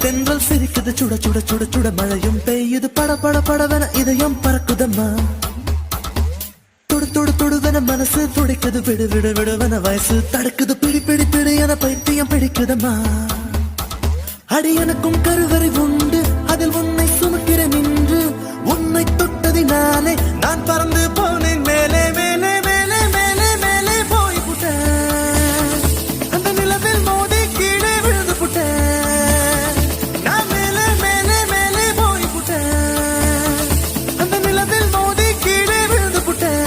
தென்றல் சிரிக்குது சுட சுட சுட சுட மழையும் பெய்யுது பட பட படவன இதயம் பறக்குதம்மா தொடு தொடு தொடுவன மனசு துடிக்குது விடு விடு விடுவன வயசு தடுக்குது பிடி பிடி பிடி என பைத்தியம் பிடிக்குதம்மா அடி எனக்கும் கருவறை உண்டு அதில் உன்னை சுமக்கிறேன் நின்று உன்னை தொட்டதினாலே நான் பறந்து போனேன் மேலே மேலே மேலே மேலே மேலே போய் புட்டேன் அந்த நிலவில் மோதி கீழே விழுந்து புட்டேன் நான் மேலே மேலே மேலே போய் புட்டேன் அந்த நிலவில் மோதி கீழே விழுந்து புட்டேன்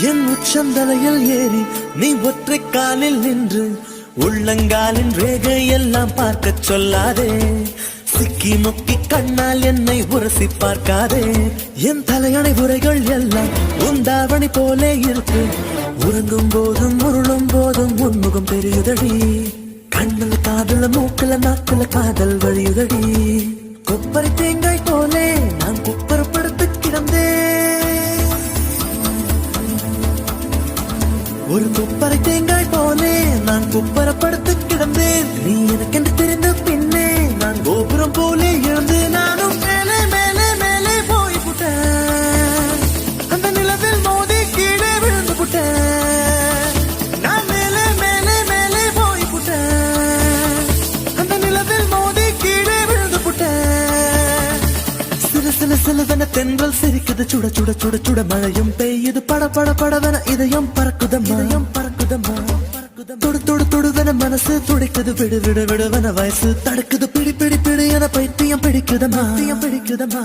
என் உச்சந்தலையில் ஏறி நீ ஒற்றை காலில் நின்று உள்ளங்காலின் ரேகை எல்லாம் பார்க்க சொல்லாதே சிக்கி முக்கி கண்ணால் என்னை உரசி பார்க்காதே என் தலையணை உரைகள் எல்லாம் உந்தாவணி போலே இருக்கு உறங்கும் போதும் உருளும் போதும் உன்முகம் தெரியுதடி கண்ணில் காதல மூக்கல நாக்குல காதல் வழியுதடி கொப்பரை தேங்காய் போலே நான் குப்பரப்படுத்து கிடந்தேன் ஒரு குப்பரை தேங்காய் போலே நான் குப்பரப்படுத்து கிடந்தேன் நீ எனக்கென்று தெரிந்த பின்னே நான் கோபுரம் போலே எழுந்து நானும் மேலே மேலே மேலே போய் புட்டேன் அந்த நிலவில் மோதி கீழே விழுந்து புட்டேன் நான் மேலே மேலே மேலே போய் புட்டேன் அந்த நிலவில் மோதி கீழே விழுந்து புட்டேன் சில சில சிலவென தென்றல் சிரிக்குது சுட சுட சுட சுட மழையும் பெய்யுது பட பட படவென இதயம் பறக்குதம்மா தொடு தொடு தொடுவென மனசு துடிக்குது விடு விடு விடுவென வயசு தடுக்குது பிடி பிடி பிடி என பைத்தியம் பிடிக்குதம்மா பிடிக்குதம்மா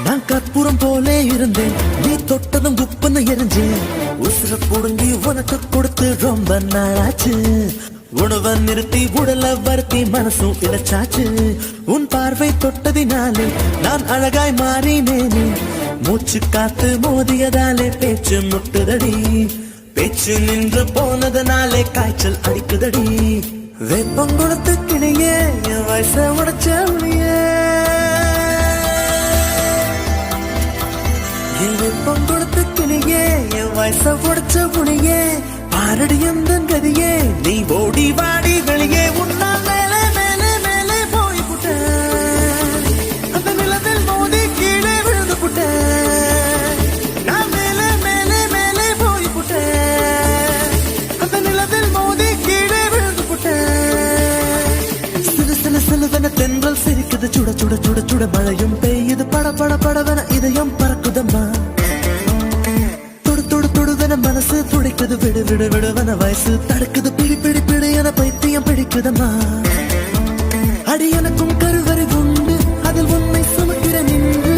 நான் கற்பூரம் போலே இருந்தேன் நீ தொட்டதும் குப்பன்னு எரிஞ்சேன் உசுர புடுங்கி உனக்கு கொடுத்து ரொம்ப நாளாச்சு உணவை நிறுத்தி உடலை வருத்தி மனசும் இழைச்சாச்சு உன் பார்வை தொட்டதினாலே நான் அழகாய் மாறினேனே மூச்சு காத்து மோதியதாலே பேச்சு முட்டுதடி பேச்சு நின்று போனதனாலே காய்ச்சல் அடிக்குதடி வெப்பம் கொடுத்து கிளியே என் வயசை உடைச்ச உனியே வெப்பம் கொடுத்து கிளியே என் வயசை உடைச்ச புனியே பாரடி எந்த கதியே நீ ஓடி வாடி வெளியே உன்னால் மேலே மேலே மேலே போய் புட்டேன் அந்த நிலவில் மோதி கீழே விழுந்து புட்டேன் நான் மேலே மேலே மேலே போய் புட்டேன் அந்த நிலவில் மோதி கீழே விழுந்து புட்டேன் சில சில சிலவென தென்றல் சிரிக்குது சுட சுட சுட சுட மழையும் பெய்யுது பட பட படவென இதயம் பறக்குதம்மா தொடு தொடு தொடுவென மனசு துடிக்குது விடு விடு விடுவென வயசு தடுக்குது பிடி பிடி பிடி என பைத்தியம் பிடிக்குதம்மா அடி எனக்கும் கருவறை உண்டு அதில் உன்னை சுமக்கிறேன் நின்று